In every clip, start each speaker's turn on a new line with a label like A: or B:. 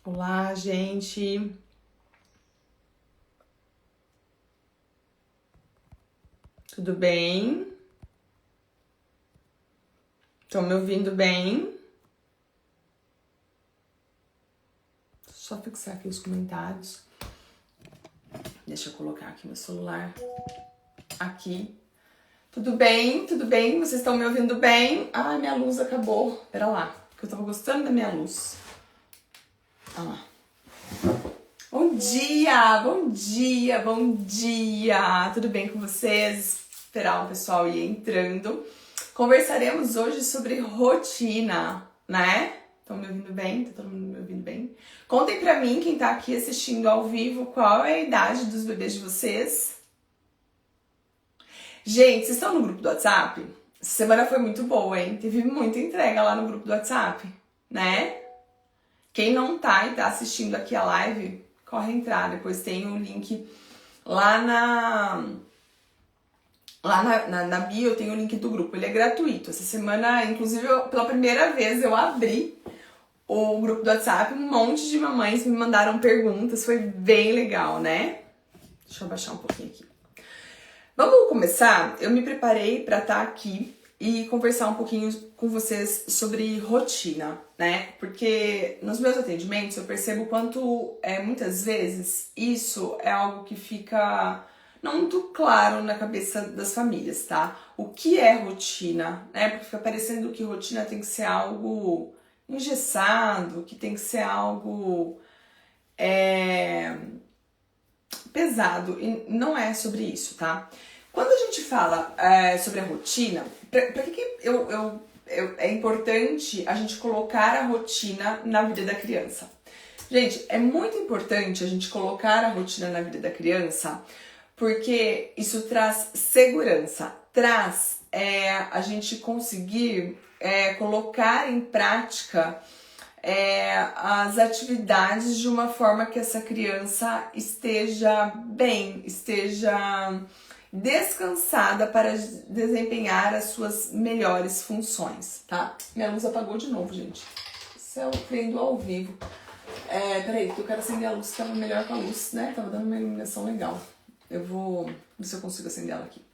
A: Olá, gente. Tudo bem? Estão me ouvindo bem? Só fixar aqui os comentários. Deixa eu colocar aqui meu celular. Aqui. Tudo bem? Tudo bem? Vocês estão me ouvindo bem? Ai, minha luz acabou. Pera lá, porque eu tava gostando da minha luz. Olha lá. Bom dia, bom dia, bom dia! Tudo bem com vocês? Esperar o pessoal ir entrando. Conversaremos hoje sobre rotina, né? Estão me ouvindo bem? Tá todo mundo me ouvindo bem? Contem pra mim, quem tá aqui assistindo ao vivo, qual é a idade dos bebês de vocês? Gente, vocês estão no grupo do WhatsApp? Essa semana foi muito boa, hein? Teve muita entrega lá no grupo do WhatsApp, né? Quem não tá e tá assistindo aqui a live, corre entrar. Depois tem um link lá na bio, tem o link do grupo. Ele é gratuito. Essa semana, inclusive, pela primeira vez eu abri o grupo do WhatsApp. Um monte de mamães me mandaram perguntas. Foi bem legal, né? Deixa eu abaixar um pouquinho aqui. Vamos começar? Eu me preparei para estar aqui e conversar um pouquinho com vocês sobre rotina, né? Porque nos meus atendimentos eu percebo quanto muitas vezes isso é algo que fica não muito claro na cabeça das famílias, tá? O que é rotina, né? Porque fica parecendo que rotina tem que ser algo engessado, que tem que ser algo pesado, e não é sobre isso, tá? Quando a gente fala sobre a rotina, pra que é importante a gente colocar a rotina na vida da criança? Gente, é muito importante a gente colocar a rotina na vida da criança, porque isso traz segurança, traz a gente conseguir colocar em prática as atividades de uma forma que essa criança esteja bem, esteja descansada para desempenhar as suas melhores funções, tá? Minha luz apagou de novo, gente. Isso é o prendo ao vivo. Peraí, porque eu quero acender a luz, que tava melhor com a luz, né? Tava dando uma iluminação legal. Eu vou ver se eu consigo acender ela aqui.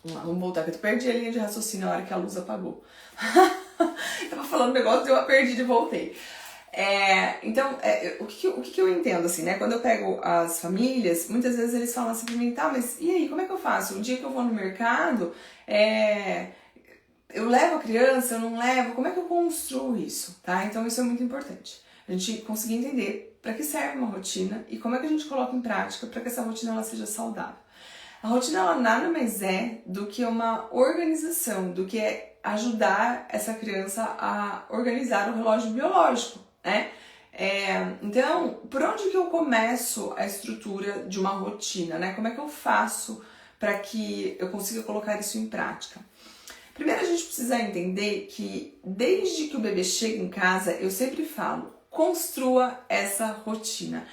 A: Vamos lá, vamos voltar, que eu perdi a linha de raciocínio na hora que a luz apagou. Tava falando um negócio, eu a perdi e voltei. Então, o que eu entendo, assim, né? Quando eu pego as famílias, muitas vezes eles falam assim pra mim, tá, mas e aí, como é que eu faço? Um dia que eu vou no mercado, eu levo a criança, eu não levo? Como é que eu construo isso, tá? Então, isso é muito importante. A gente conseguir entender para que serve uma rotina e como é que a gente coloca em prática para que essa rotina ela seja saudável. A rotina ela nada mais é do que uma organização, do que ajudar essa criança a organizar o relógio biológico, né? Então, por onde que eu começo a estrutura de uma rotina, né? Como é que eu faço para que eu consiga colocar isso em prática? Primeiro a gente precisa entender que desde que o bebê chega em casa, eu sempre falo, construa essa rotina.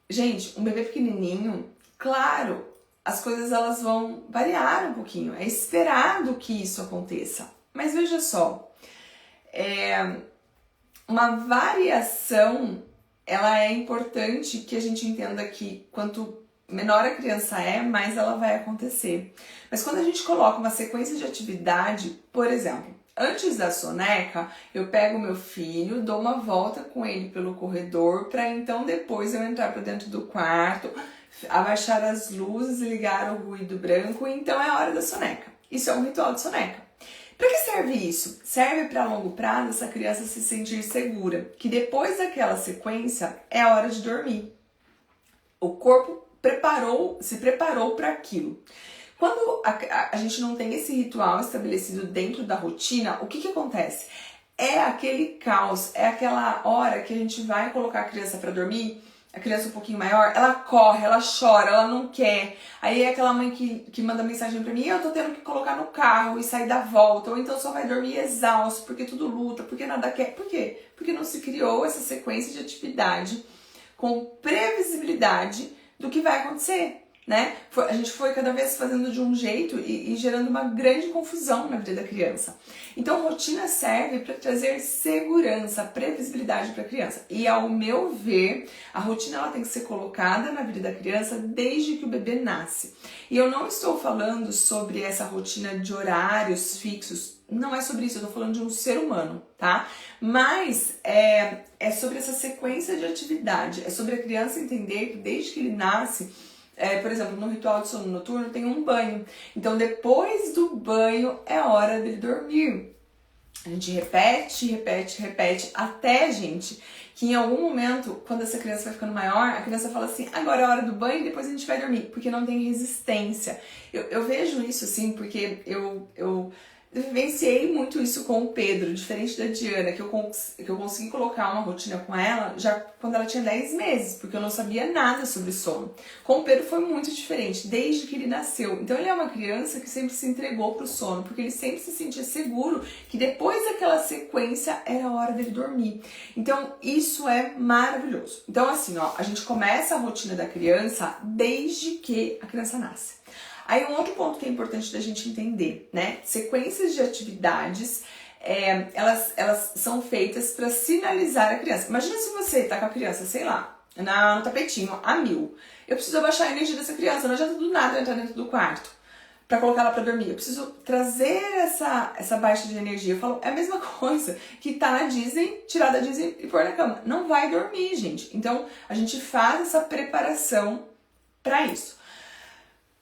A: Gente, um bebê pequenininho, claro, as coisas elas vão variar um pouquinho, é esperado que isso aconteça. Mas veja só, uma variação, ela é importante que a gente entenda que quanto menor a criança mais ela vai acontecer. Mas quando a gente coloca uma sequência de atividade, por exemplo, antes da soneca, eu pego meu filho, dou uma volta com ele pelo corredor, para então depois eu entrar para dentro do quarto, abaixar as luzes, ligar o ruído branco, então é a hora da soneca. Isso é um ritual de soneca. Para que serve isso? Serve para a longo prazo essa criança se sentir segura, que depois daquela sequência é a hora de dormir. O corpo se preparou para aquilo. Quando a gente não tem esse ritual estabelecido dentro da rotina, o que acontece? É aquele caos, é aquela hora que a gente vai colocar a criança para dormir, a criança um pouquinho maior, ela corre, ela chora, ela não quer. Aí é aquela mãe que manda mensagem pra mim, eu tô tendo que colocar no carro e sair da volta, ou então só vai dormir exausto, porque tudo luta, porque nada quer. Por quê? Porque não se criou essa sequência de atividade com previsibilidade do que vai acontecer. né? A gente foi cada vez fazendo de um jeito e gerando uma grande confusão na vida da criança. Então, rotina serve para trazer segurança, previsibilidade para a criança. E, ao meu ver, a rotina ela tem que ser colocada na vida da criança desde que o bebê nasce. E eu não estou falando sobre essa rotina de horários fixos. Não é sobre isso, eu tô falando de um ser humano, tá? Mas é sobre essa sequência de atividade. É sobre a criança entender que desde que ele nasce, por exemplo, no ritual de sono noturno tem um banho. Então, depois do banho é hora dele dormir. A gente repete, até, gente, que em algum momento, quando essa criança vai ficando maior, a criança fala assim, agora é a hora do banho e depois a gente vai dormir, porque não tem resistência. Eu vejo isso, assim, porque eu vivenciei muito isso com o Pedro, diferente da Diana, que eu consegui colocar uma rotina com ela já quando ela tinha 10 meses, porque eu não sabia nada sobre sono. Com o Pedro foi muito diferente, desde que ele nasceu. Então ele é uma criança que sempre se entregou pro sono, porque ele sempre se sentia seguro que depois daquela sequência era a hora dele dormir. Então isso é maravilhoso. Então assim, ó, a gente começa a rotina da criança desde que a criança nasce. Aí um outro ponto que é importante da gente entender, né? Sequências de atividades, elas são feitas para sinalizar a criança. Imagina se você tá com a criança, sei lá, no tapetinho, a 1000. Eu preciso abaixar a energia dessa criança, não adianta do nada entrar dentro do quarto para colocar ela para dormir. Eu preciso trazer essa baixa de energia. Eu falo, é a mesma coisa que tá na Disney, tirar da Disney e pôr na cama. Não vai dormir, gente. Então, a gente faz essa preparação para isso.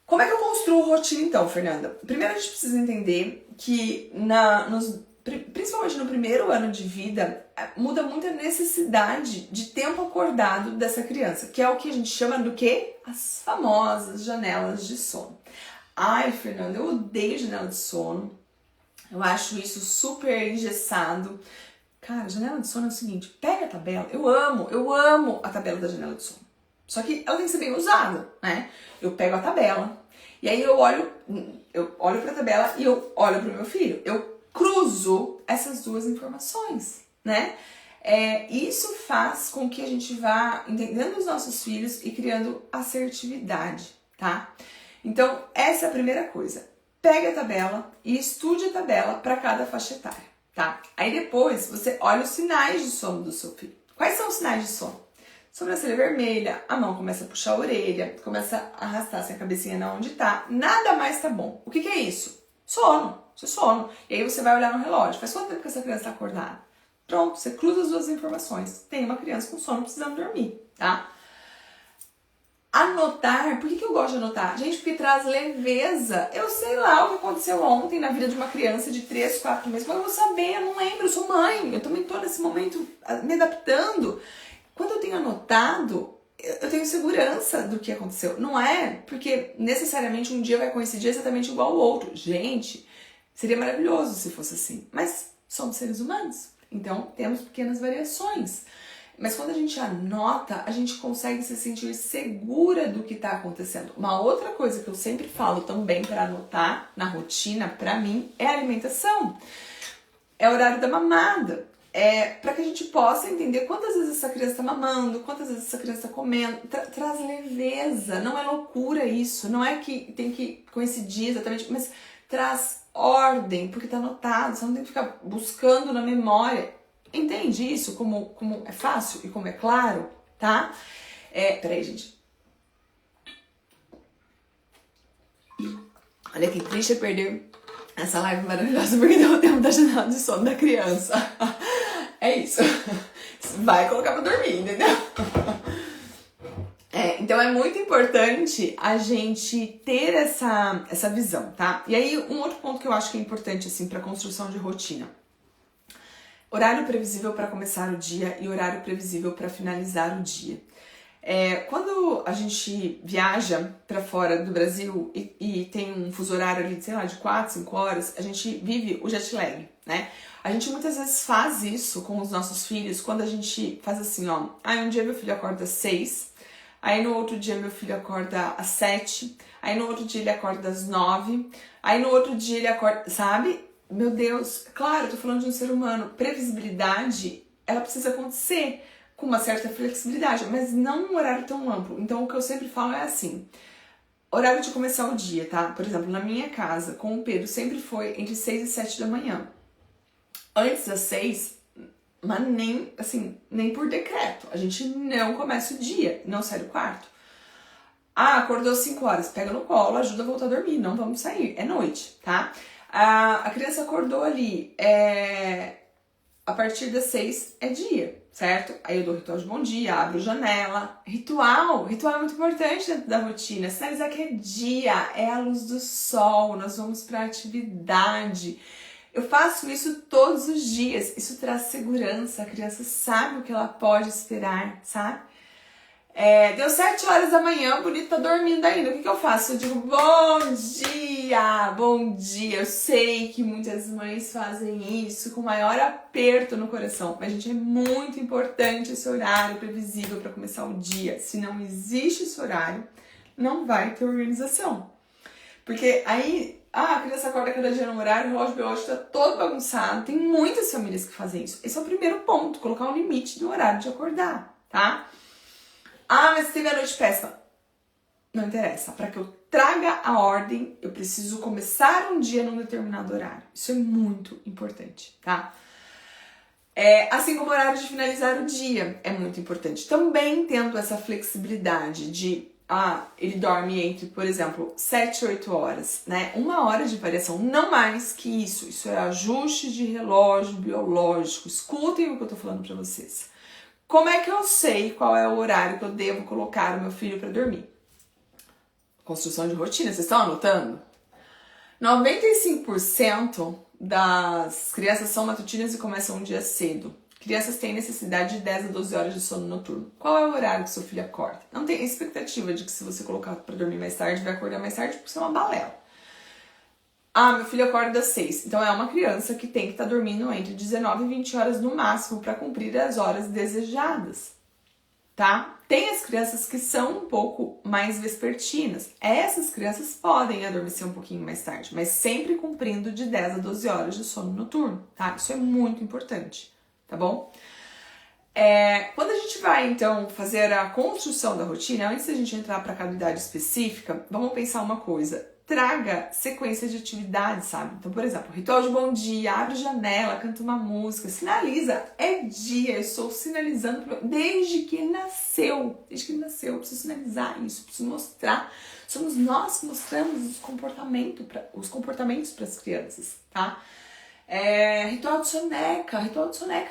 A: Como é que eu construo rotina então, Fernanda? Primeiro a gente precisa entender que principalmente no primeiro ano de vida, muda muito a necessidade de tempo acordado dessa criança, que é o que a gente chama do quê? As famosas janelas de sono. Ai, Fernanda, eu odeio janela de sono. Eu acho isso super engessado. Cara, janela de sono é o seguinte, pega a tabela. Eu amo a tabela da janela de sono. Só que ela tem que ser bem usada, né? Eu pego a tabela e aí eu olho para a tabela e eu olho para o meu filho. Eu cruzo essas duas informações, né? Isso faz com que a gente vá entendendo os nossos filhos e criando assertividade, tá? Então, essa é a primeira coisa. Pega a tabela e estude a tabela para cada faixa etária, tá? Aí depois você olha os sinais de sono do seu filho. Quais são os sinais de sono? Sobrancelha vermelha, a mão começa a puxar a orelha, começa a arrastar assim, a cabecinha na onde tá. Nada mais tá bom. O que é isso? Sono. Isso é sono. E aí você vai olhar no relógio. Faz quanto tempo que essa criança tá acordada? Pronto, você cruza as duas informações. Tem uma criança com sono precisando dormir, tá? Anotar, por que eu gosto de anotar? Gente, porque traz leveza. Eu sei lá o que aconteceu ontem na vida de uma criança de 3, 4 meses, mas eu vou saber, eu não lembro, eu sou mãe. Eu também tô nesse momento me adaptando. Quando eu tenho anotado, eu tenho segurança do que aconteceu. Não é porque necessariamente um dia vai coincidir exatamente igual ao outro. Gente, seria maravilhoso se fosse assim. Mas somos seres humanos, então temos pequenas variações. Mas quando a gente anota, a gente consegue se sentir segura do que está acontecendo. Uma outra coisa que eu sempre falo também para anotar na rotina, para mim, é a alimentação. É o horário da mamada. Para que a gente possa entender quantas vezes essa criança está mamando, quantas vezes essa criança está comendo. Traz leveza, não é loucura isso. Não é que tem que coincidir exatamente, mas traz ordem, porque está anotado. Você não tem que ficar buscando na memória. Entende isso? Como é fácil e como é claro, tá? Peraí, gente. Olha que triste é perder essa live maravilhosa porque deu o tempo da janela de sono da criança. É isso. Vai colocar pra dormir, entendeu? Então é muito importante a gente ter essa visão, tá? E aí, um outro ponto que eu acho que é importante, assim, pra construção de rotina. Horário previsível para começar o dia e horário previsível para finalizar o dia. Quando a gente viaja para fora do Brasil e tem um fuso horário ali, sei lá, de 4, 5 horas, a gente vive o jet lag, né? A gente muitas vezes faz isso com os nossos filhos quando a gente faz assim, ó. Um dia meu filho acorda às 6, aí no outro dia meu filho acorda às 7, aí no outro dia ele acorda às 9, aí no outro dia ele acorda, sabe? Meu Deus, claro, eu tô falando de um ser humano. Previsibilidade, ela precisa acontecer com uma certa flexibilidade, mas não um horário tão amplo. Então, o que eu sempre falo é assim, Horário de começar o dia, tá? Por exemplo, na minha casa, com o Pedro, sempre foi entre 6 e 7 da manhã. Antes das 6, mas nem, assim, nem por decreto. A gente não começa o dia, não sai do quarto. Ah, acordou 5 horas, pega no colo, ajuda a voltar a dormir, não vamos sair, é noite, tá? A criança acordou ali, a partir das 6 é dia, certo? Aí eu dou ritual de bom dia, abro janela. Ritual é muito importante dentro da rotina. Sinalizar que é dia, é a luz do sol, nós vamos para atividade. Eu faço isso todos os dias. Isso traz segurança, a criança sabe o que ela pode esperar, sabe? Deu 7 horas da manhã, o bonito tá dormindo ainda. O que eu faço? Eu digo, bom dia, bom dia. Eu sei que muitas mães fazem isso com maior aperto no coração. Mas, gente, é muito importante esse horário previsível para começar o dia. Se não existe esse horário, não vai ter organização. Porque aí, a criança acorda cada dia no horário, o relógio biológico tá todo bagunçado. Tem muitas famílias que fazem isso. Esse é o primeiro ponto, colocar um limite do horário de acordar, tá? Ah, mas teve a noite péssima. Não interessa. Para que eu traga a ordem, eu preciso começar um dia num determinado horário. Isso é muito importante, tá? Assim como o horário de finalizar o dia é muito importante. Também tendo essa flexibilidade de, ele dorme entre, por exemplo, 7 e 8 horas, né? 1 hora de variação, não mais que isso. Isso é ajuste de relógio biológico. Escutem o que eu tô falando para vocês. Como é que eu sei qual é o horário que eu devo colocar o meu filho para dormir? Construção de rotina, vocês estão anotando? 95% das crianças são matutinas e começam um dia cedo. Crianças têm necessidade de 10 a 12 horas de sono noturno. Qual é o horário que seu filho acorda? Não tem expectativa de que se você colocar para dormir mais tarde, vai acordar mais tarde, porque isso é uma balela. Meu filho acorda às 6. Então é uma criança que tem que estar dormindo entre 19 e 20 horas no máximo para cumprir as horas desejadas, tá? Tem as crianças que são um pouco mais vespertinas. Essas crianças podem adormecer um pouquinho mais tarde, mas sempre cumprindo de 10 a 12 horas de sono noturno, tá? Isso é muito importante, tá bom? Quando a gente vai, então, fazer a construção da rotina, antes da gente entrar para cada idade específica, vamos pensar uma coisa. Traga sequência de atividades, sabe? Então, por exemplo, ritual de bom dia, abre janela, canta uma música, sinaliza, é dia, eu estou sinalizando desde que ele nasceu, eu preciso sinalizar isso, preciso mostrar, somos nós que mostramos os comportamentos para as crianças, tá? Ritual de soneca,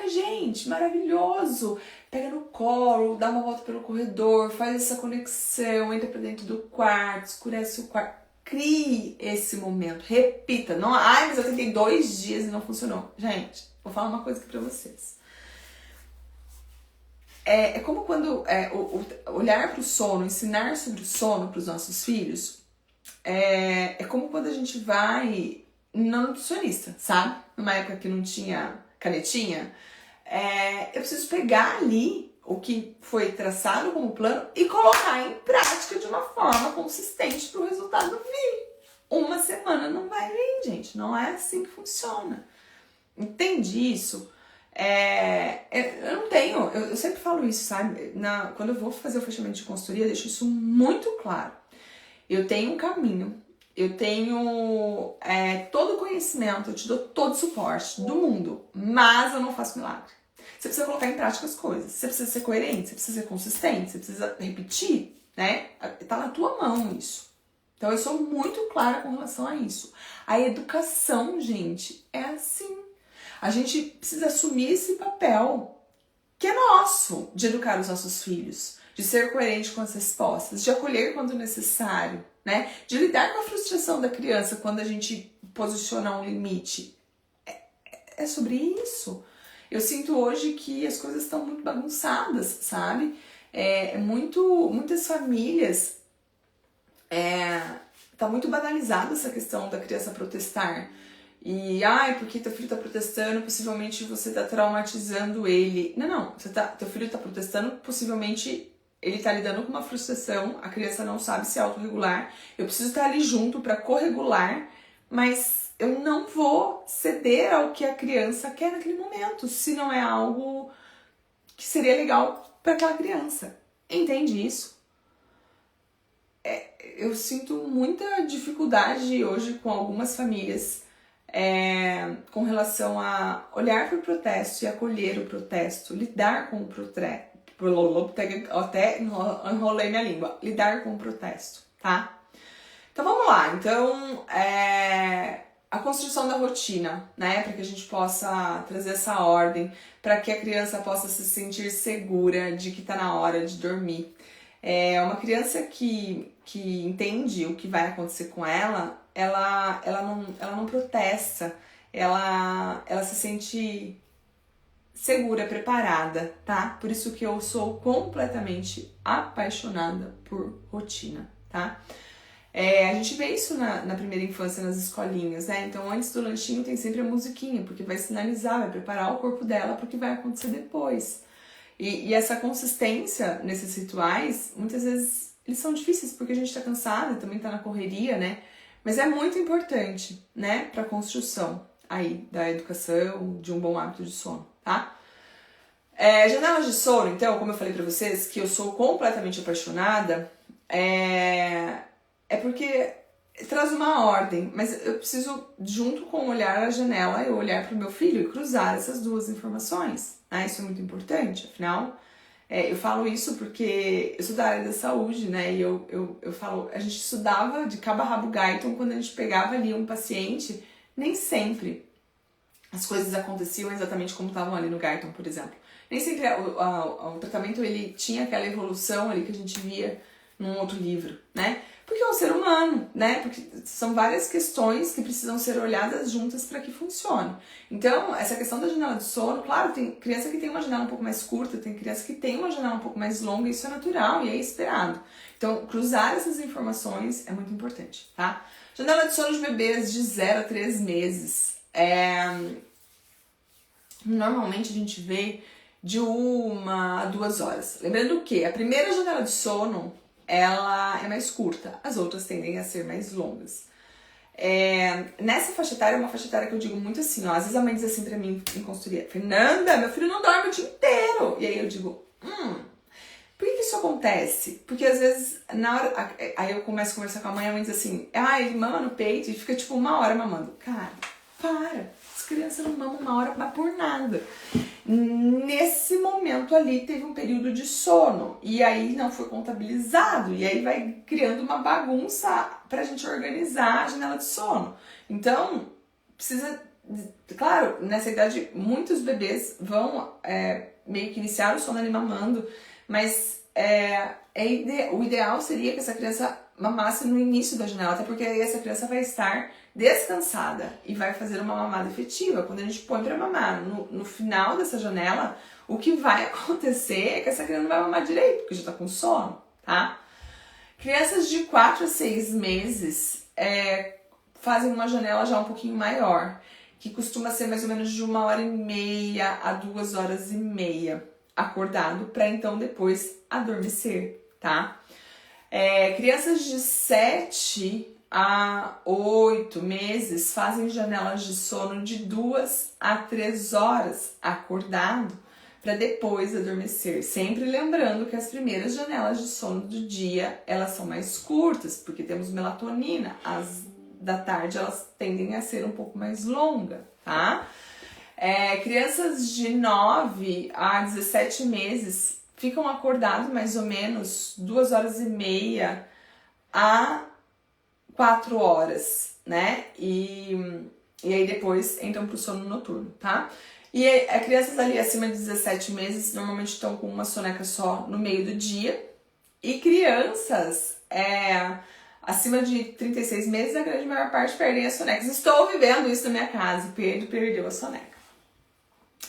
A: gente, maravilhoso. Pega no colo, dá uma volta pelo corredor, faz essa conexão, entra pra dentro do quarto, escurece o quarto. Crie esse momento, repita. Não, mas eu tentei 2 dias e não funcionou. Gente, vou falar uma coisa aqui pra vocês. É como quando olhar para o sono, ensinar sobre o sono para os nossos filhos, é como quando a gente vai no nutricionista, sabe? Numa época que não tinha canetinha, eu preciso pegar ali o que foi traçado como plano e colocar em prática de uma forma consistente para o resultado vir. 1 semana não vai vir, gente. Não é assim que funciona. Entende isso? Eu não tenho, eu sempre falo isso, sabe? Quando eu vou fazer o fechamento de consultoria, eu deixo isso muito claro. Eu tenho um caminho, eu tenho todo o conhecimento, eu te dou todo o suporte do mundo, mas eu não faço milagre. Você precisa colocar em prática as coisas, você precisa ser coerente, você precisa ser consistente, você precisa repetir, né? Tá na tua mão isso. Então eu sou muito clara com relação a isso. A educação, gente, é assim. A gente precisa assumir esse papel que é nosso, de educar os nossos filhos, de ser coerente com as respostas, de acolher quando necessário, né? De lidar com a frustração da criança quando a gente posiciona um limite. É sobre isso. Eu sinto hoje que as coisas estão muito bagunçadas, sabe? Muitas famílias, tá muito banalizada essa questão da criança protestar. E, porque teu filho tá protestando, possivelmente você tá traumatizando ele. Não, teu filho tá protestando, possivelmente ele tá lidando com uma frustração, a criança não sabe se autorregular. Eu preciso estar ali junto para corregular, mas eu não vou ceder ao que a criança quer naquele momento, se não é algo que seria legal para aquela criança. Entende isso? eu sinto muita dificuldade hoje com algumas famílias com relação a olhar para o protesto e acolher o protesto, lidar com o protesto. Até enrolei minha língua. Lidar com o protesto, tá? Então vamos lá. Então, a construção da rotina, né? Para que a gente possa trazer essa ordem, para que a criança possa se sentir segura de que está na hora de dormir. Uma criança que entende o que vai acontecer com ela, ela não protesta, ela se sente segura, preparada, tá? Por isso que eu sou completamente apaixonada por rotina, tá? A gente vê isso na primeira infância, nas escolinhas, né? Então, antes do lanchinho tem sempre a musiquinha, porque vai sinalizar, vai preparar o corpo dela para o que vai acontecer depois. E essa consistência nesses rituais, muitas vezes, eles são difíceis porque a gente tá cansada, também tá na correria, né? Mas é muito importante, né? Pra construção aí da educação, de um bom hábito de sono, tá? Janelas de sono, então, como eu falei pra vocês, que eu sou completamente apaixonada, porque traz uma ordem, mas eu preciso, junto com olhar a janela, eu olhar pro meu filho e cruzar essas duas informações. Isso é muito importante, afinal, eu falo isso porque eu sou da área da saúde, né? E eu falo, a gente estudava de cabo a rabo Guyton, quando a gente pegava ali um paciente, nem sempre as coisas aconteciam exatamente como estavam ali no Guyton, por exemplo. Nem sempre o tratamento ele tinha aquela evolução ali que a gente via num outro livro, né? Porque é um ser humano, né? Porque são várias questões que precisam ser olhadas juntas para que funcione. Então, essa questão da janela de sono, claro, tem criança que tem uma janela um pouco mais curta, tem criança que tem uma janela um pouco mais longa, isso é natural e é esperado. Então, cruzar essas informações é muito importante, tá? Janela de sono de bebês de 0 a 3 meses. Normalmente a gente vê de 1 a 2 horas. Lembrando que a primeira janela de sono ela é mais curta, as outras tendem a ser mais longas. Nessa faixa etária, é uma faixa etária que eu digo muito assim, ó, às vezes a mãe diz assim pra mim em consultoria, Fernanda, meu filho não dorme o dia inteiro. E aí eu digo, por que isso acontece? Porque às vezes, na hora, aí eu começo a conversar com a mãe diz assim, ele mama no peito e fica tipo 1 hora mamando. Cara, para, as crianças não mamam 1 hora, mas por nada. Nesse momento ali teve um período de sono e aí não foi contabilizado e aí vai criando uma bagunça pra gente organizar a janela de sono. Então, precisa, claro, nessa idade muitos bebês vão meio que iniciar o sono ali mamando, mas o ideal seria que essa criança mamasse no início da janela, até porque aí essa criança vai estar descansada e vai fazer uma mamada efetiva. Quando a gente põe pra mamar no final dessa janela, o que vai acontecer é que essa criança não vai mamar direito, porque já tá com sono, tá? Crianças de 4 a 6 meses fazem uma janela já um pouquinho maior, que costuma ser mais ou menos de 1h30 a 2h30 acordado, para então depois adormecer, tá? Crianças de 7 a 8 meses fazem janelas de sono de 2 a 3 horas acordado para depois adormecer. Sempre lembrando que as primeiras janelas de sono do dia, elas são mais curtas, porque temos melatonina. As da tarde, elas tendem a ser um pouco mais longas, tá? Crianças de 9 a 17 meses ficam acordados mais ou menos 2h30 a 4 horas, né? E aí depois entram pro sono noturno, tá? E crianças ali acima de 17 meses normalmente estão com uma soneca só no meio do dia. E crianças acima de 36 meses, a grande maior parte perdem as sonecas. Estou vivendo isso na minha casa. Pedro perdeu a soneca.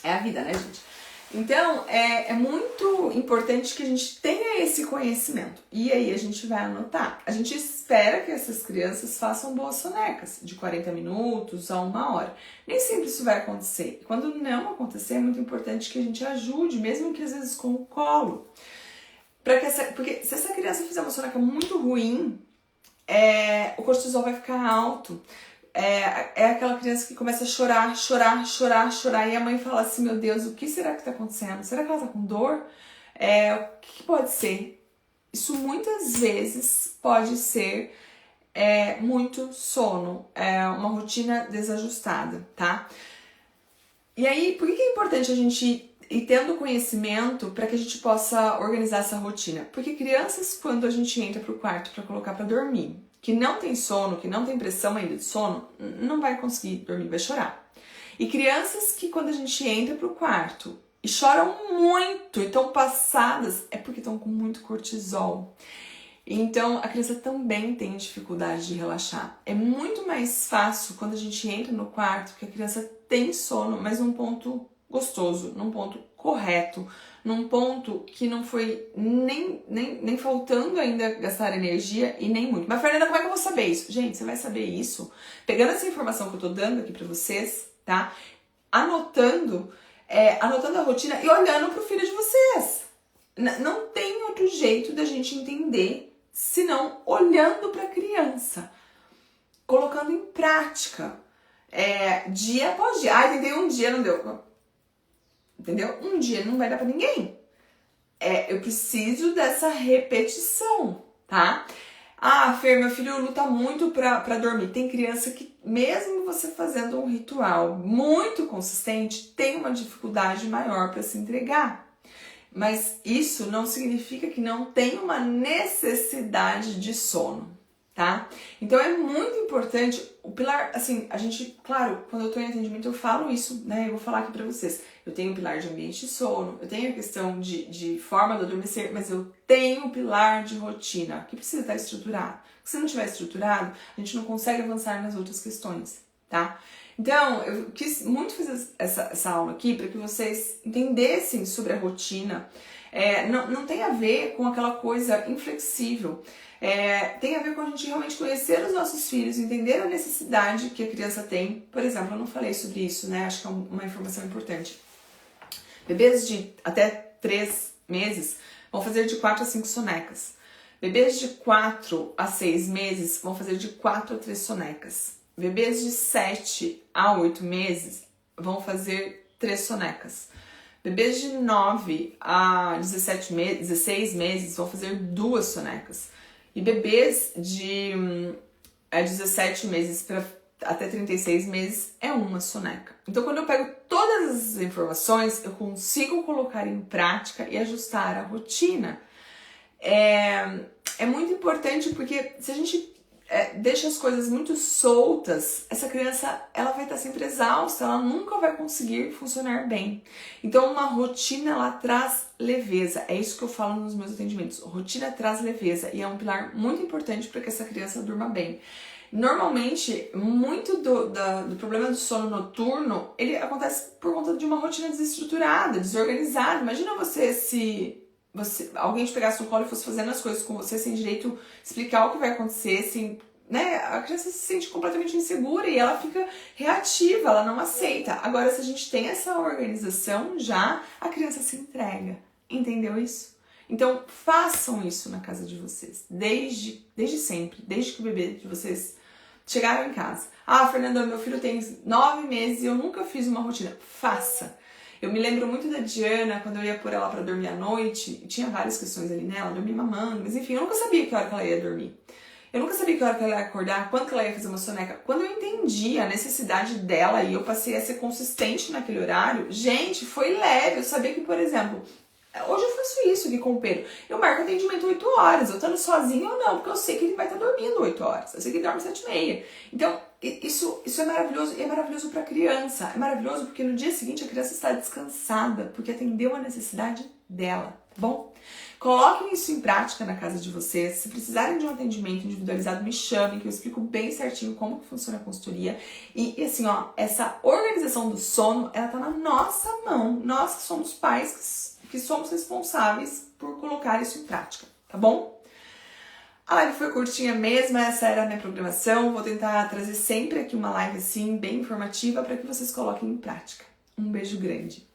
A: É a vida, né, gente? Então, é muito importante que a gente tenha esse conhecimento. E aí a gente vai anotar. A gente espera que essas crianças façam boas sonecas, de 40 minutos a 1 hora. Nem sempre isso vai acontecer. Quando não acontecer, é muito importante que a gente ajude, mesmo que às vezes com o colo. Porque se essa criança fizer uma soneca muito ruim, o cortisol vai ficar alto. É aquela criança que começa a chorar, e a mãe fala assim, meu Deus, o que será que está acontecendo? Será que ela está com dor? O que pode ser? isso muitas vezes pode ser muito sono, uma rotina desajustada, tá? E aí, por que é importante a gente ir tendo conhecimento para que a gente possa organizar essa rotina? Porque crianças, quando a gente entra pro quarto para colocar para dormir, que não tem sono, que não tem pressão ainda de sono, não vai conseguir dormir, vai chorar. E crianças que quando a gente entra pro quarto e choram muito e estão passadas, é porque estão com muito cortisol. Então, a criança também tem dificuldade de relaxar. É muito mais fácil quando a gente entra no quarto, que a criança tem sono, mas num ponto gostoso, num ponto correto, num ponto que não foi nem faltando ainda gastar energia e nem muito. Mas, Fernanda, como é que eu vou saber isso? Gente, você vai saber isso pegando essa informação que eu tô dando aqui pra vocês, tá? Anotando a rotina e olhando pro filho de vocês. Não tem outro jeito da gente entender senão olhando para a criança, colocando em prática, dia após dia. Ah, tentei um dia, não deu. Entendeu? Um dia não vai dar para ninguém. Eu preciso dessa repetição, tá? Ah, Fer, meu filho luta muito para dormir. Tem criança que, mesmo você fazendo um ritual muito consistente, tem uma dificuldade maior para se entregar. Mas isso não significa que não tem uma necessidade de sono, tá? Então é muito importante, o pilar, assim, a gente, claro, quando eu tô em atendimento eu falo isso, né? Eu vou falar aqui pra vocês. Eu tenho o pilar de ambiente de sono, eu tenho a questão de forma de adormecer, mas eu tenho o pilar de rotina, que precisa estar estruturado. Se não estiver estruturado, a gente não consegue avançar nas outras questões, tá? Então, eu quis muito fazer essa aula aqui para que vocês entendessem sobre a rotina. Não tem a ver com aquela coisa inflexível. Tem a ver com a gente realmente conhecer os nossos filhos, entender a necessidade que a criança tem. Por exemplo, eu não falei sobre isso, né? Acho que é uma informação importante. Bebês de até 3 meses vão fazer de 4 a 5 sonecas. Bebês de 4 a 6 meses vão fazer de 4 a 3 sonecas. Bebês de 7 a 8 meses vão fazer 3 sonecas. Bebês de 9 a 16 meses vão fazer 2 sonecas. E bebês de 17 meses até 36 meses é uma soneca. Então, quando eu pego todas as informações, eu consigo colocar em prática e ajustar a rotina. É muito importante porque se a gente deixa as coisas muito soltas, essa criança ela vai estar sempre exausta, ela nunca vai conseguir funcionar bem. Então uma rotina ela traz leveza, é isso que eu falo nos meus atendimentos, rotina traz leveza e é um pilar muito importante para que essa criança durma bem. Normalmente, muito do problema do sono noturno, ele acontece por conta de uma rotina desestruturada, desorganizada. Imagina alguém te pegasse no colo e fosse fazendo as coisas com você sem direito explicar o que vai acontecer, sem, né? A criança se sente completamente insegura e ela fica reativa, ela não aceita. Agora, se a gente tem essa organização já, a criança se entrega. Entendeu isso? Então, façam isso na casa de vocês, desde sempre, desde que o bebê de vocês chegaram em casa. Ah, Fernanda, meu filho tem 9 meses e eu nunca fiz uma rotina. Faça! Eu me lembro muito da Diana, quando eu ia pôr ela pra dormir à noite, e tinha várias questões ali, né? Ela dormia mamando, mas enfim, eu nunca sabia que hora que ela ia dormir. Eu nunca sabia que hora que ela ia acordar, quando que ela ia fazer uma soneca. Quando eu entendi a necessidade dela e eu passei a ser consistente naquele horário, gente, foi leve. Eu sabia que, por exemplo, hoje eu faço isso aqui com o Pedro. Eu marco atendimento 8 horas, eu estando sozinha ou não, porque eu sei que ele vai estar dormindo 8 horas. Eu sei que ele dorme 7h30. Então, isso é maravilhoso, e é maravilhoso para a criança. É maravilhoso porque no dia seguinte a criança está descansada, porque atendeu a necessidade dela, tá bom? Coloquem isso em prática na casa de vocês. Se precisarem de um atendimento individualizado, me chamem, que eu explico bem certinho como que funciona a consultoria. E assim, ó, essa organização do sono, ela tá na nossa mão. Nós que somos pais, que somos responsáveis por colocar isso em prática, tá bom? A live foi curtinha mesmo, essa era a minha programação. Vou tentar trazer sempre aqui uma live assim, bem informativa, para que vocês coloquem em prática. Um beijo grande.